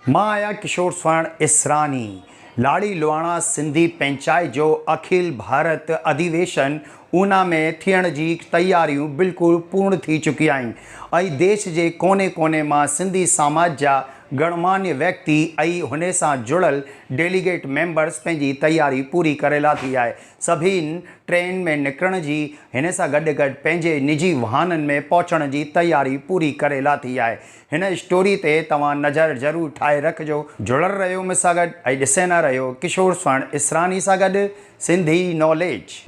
मां आहियां किशोर स्वर्ण इसरानी। लाड़ी लुहाणा सिंधी पंचायत जो अखिल भारत अधिवेशन ऊना में थियण जी तैयारियूं बिल्कुलु पूर्ण थी चुकी आहिनि ऐं देश जे कोने कोने मां सिंधी समाज जा गणमान्य व्यक्ति ऐं हुन सां जुड़ल डेलीगेट मेंबर्स पंहिंजी तैयारी पूरी करे लाथी आहे। सभिनि ट्रेन में निकिरण जी हिन सां गॾु गॾु पंहिंजे निजी वाहननि में पहुचण जी तैयारी पूरी करे लाथी आहे। हिन स्टोरी ते तव्हां नज़र ज़रूरु ठाहे रखिजो। जुड़ल रहियो मूंसां गॾु ऐं ॾिसे न रहियो किशोर स्वर्ण इसरानी सां गॾु सिंधी नॉलेज।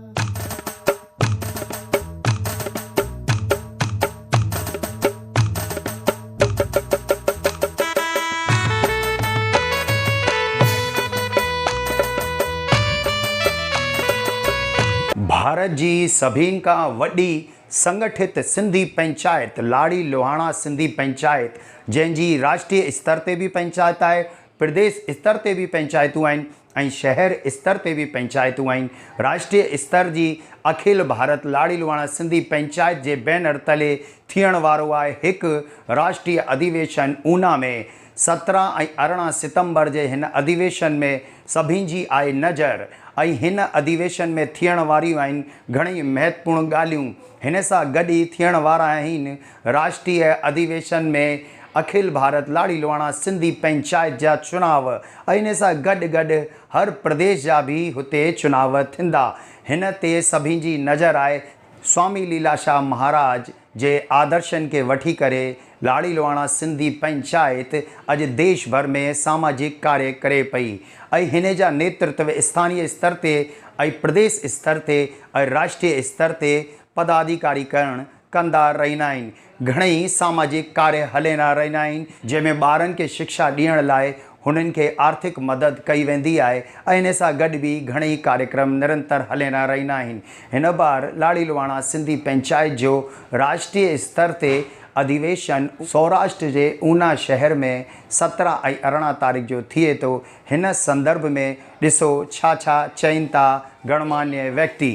भारत जी सभिनि खां वॾी संगठित सिंधी पंचायत लाड़ी लुहाणा सिंधी पंचायत, जंहिंजी राष्ट्रीय स्तर ते बि पंचायत आहे, प्रदेश स्तर ते बि पंचायतूं आहिनि ऐं शहर स्तर ते बि पंचायतूं आहिनि। राष्ट्रीय स्तर जी अखिल भारत लाड़ी लुहाणा सिंधी पंचायत जे बैनर तले थियण वारो आहे हिकु राष्ट्रीय अधिवेशन ऊना में। 17 ऐं 18 सितंबर जे हिन अधिवेशन में सभिनी जी आहे नज़र ऐं हिन अधिवेशन में थियण वारियूं आहिनि घणई महत्वपूर्ण ॻाल्हियूं। हिन सां गॾु ई थियण वारा आहिनि राष्ट्रीय अधिवेशन में अखिल भारत लाड़ी लुहाणा सिंधी पंचायत जा चुनाव ऐं हिन सां गॾु गॾु हर प्रदेश जा बि हुते चुनाव थींदा। हिन ते सभिनी जी नज़र आहे। स्वामी लीलाशाह महाराज जे आदर्शनि खे वठी करे लाड़ी लुहाणा सिंधी पंचायत अॼु देश भर में सामाजिक कार्य करे पई ऐं हिन जा नेतृत्व स्थानीय स्तर ते ऐं प्रदेश स्तर ते ऐं राष्ट्रीय स्तर ते पदाधिकारीकरण कंदा रहंदा आहिनि। घणेई सामाजिक कार्य हलंदा रहंदा आहिनि जंहिंमें ॿारनि खे शिक्षा ॾियण लाइ हुननि खे आर्थिक मदद कई वेंदी आहे ऐं हिन सां गॾु बि घणेई कार्यक्रम निरंतर हलंदा रहंदा आहिनि। हिन बार लाड़ी लुहाणा सिंधी पंचायत जो राष्ट्रीय स्तर ते अधिवेशन सौराष्ट्र जे ऊना शहर में 17 ऐं 18 तारीख़ जो थिए थो। हिन संदर्भ में ॾिसो छा छा चइनि था गणमान्य व्यक्ति।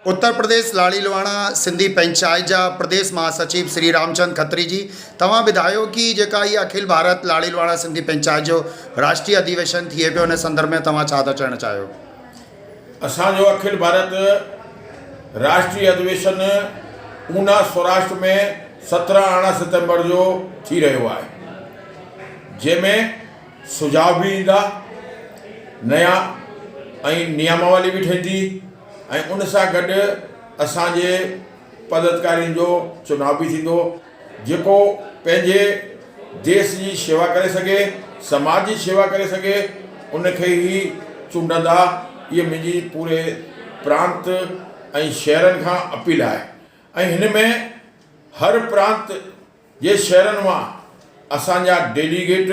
उत्तर प्रदेश लाड़ी लुहाणा सिंधी पंचायत जा प्रदेश महासचिव श्री रामचंद खत्री जी, तव्हां ॿुधायो कि जेका इहा अखिल भारत लाड़ी लुहाणा सिंधी पंचायत जो राष्ट्रीय अधिवेशन थिए पियो हुन संदर्भ में तव्हां छा था चवणु चाहियो? असांजो अखिल भारत राष्ट्रीय अधिवेशन ऊना सौराष्ट्र में 17-18 सितंबर जो थी रहियो आहे, जंहिंमें सुझाव बि ईंदा, नया ऐं नियमावली बि ठहंदी ऐं उन सां गॾु असांजे पदाधिकारियुनि जो चुनाव बि थींदो, जेको पंहिंजे देश जी शेवा करे सघे, समाज जी शेवा करे सघे, उनखे ई चूंडंदा। इहा मुंहिंजी पूरे प्रांत ऐं शहरनि खां अपील आहे ऐं हिन में हर प्रांत जे शहरनि मां असांजा डेलीगेट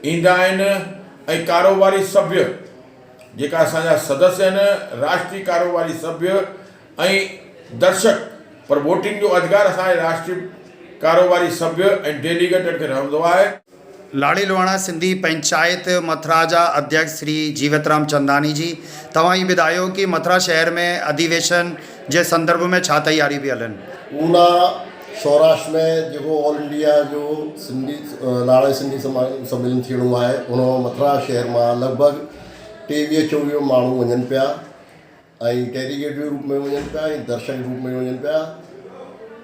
ईंदा आहिनि ऐं कारोबारी सभ्य जेका असांजा सदस्य आहिनि, राष्ट्रीय कारोबारी सभ्य ऐं दर्शक, पर वोटिंग जो अधिकार असांजे राष्ट्रीय कारोबारी सभ्य ऐं डेलीगेट खे रहंदो आहे। लाड़ी लुहाणा सिंधी पंचायत मथुरा जा अध्यक्ष श्री जीवतराम चंदानी जी, तव्हां ई ॿुधायो कि मथुरा शहर में अधिवेशन जे संदर्भ में छा तैयारी बि हलनि? ऊना सौराष्ट्र में जेको ऑल इंडिया जो सिंधी लाड़ी सिंधी सम्मेलन थियणो आहे, उन मथुरा शहर मां लॻभॻि 23-24 माण्हू वञनि पिया ऐं डेलीगेट जे रूप में वञनि पिया ऐं दर्शक रूप में वञनि पिया।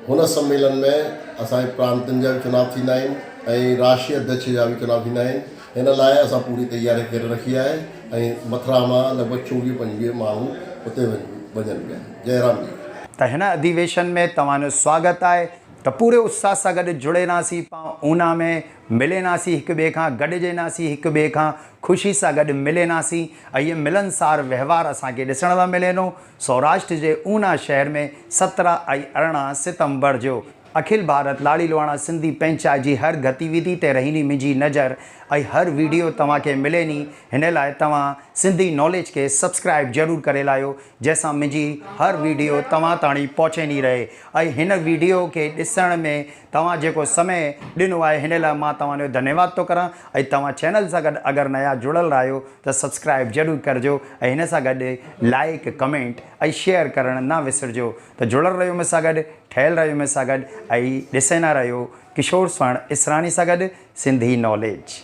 हुन सम्मेलन में असांजे प्रांतनि जा बि चुनाव थींदा आहिनि ऐं राष्ट्रीय अध्यक्ष जा बि चुनाव थींदा आहिनि। हिन लाइ असां पूरी तयारी करे रखी आहे ऐं मथुरा मां लॻभॻि 24-25 माण्हू हुते वञनि पिया। जयराम जी। त हिन अधिवेशन में तव्हांजो स्वागत आहे। त पूरे उत्साह सां गॾु जुड़ेंदासीं, पाण ऊना में मिलेंदासीं, हिक ॿिए खां गॾिजेंदासीं, हिक ॿिए खां ख़ुशी सां गॾु मिलेंदासीं ऐं इहे मिलनसार व्यवहार असांखे ॾिसण लाइ मिले थो सौराष्ट्र जे ऊना शहर में 17 ऐं 18 सितंबर जो। अखिल भारत लाड़ी लुहाणा सिंधी पंचायत जी हर गतिविधि ते रहंदी मुंहिंजी नज़र ऐं हर वीडियो तव्हांखे मिले नी। हिन लाइ तव्हां सिंधी नॉलेज खे सब्सक्राइब ज़रूरु करे लाहियो, जंहिंसां मुंहिंजी हर वीडियो तव्हां ताईं पहुचंदी रहे ऐं हिन वीडियो खे ॾिसण में तव्हां जेको समय ॾिनो आहे हिन लाइ मां तव्हांजो धन्यवाद थो करां। ऐं तव्हां चैनल सां गॾु अगरि नया जुड़ियल आहियो त सब्सक्राइब ज़रूरु करिजो ऐं हिन सां गॾु लाइक, कमेंट ऐं शेयर करणु न विसरिजो। त जुड़ियल रहियो मूंसां गॾु, ठहियल रहियो मूंसां गॾु ऐं ॾिसंदा रहियो किशोर स्वर्ण इसरानी सां गॾु सिंधी नॉलेज।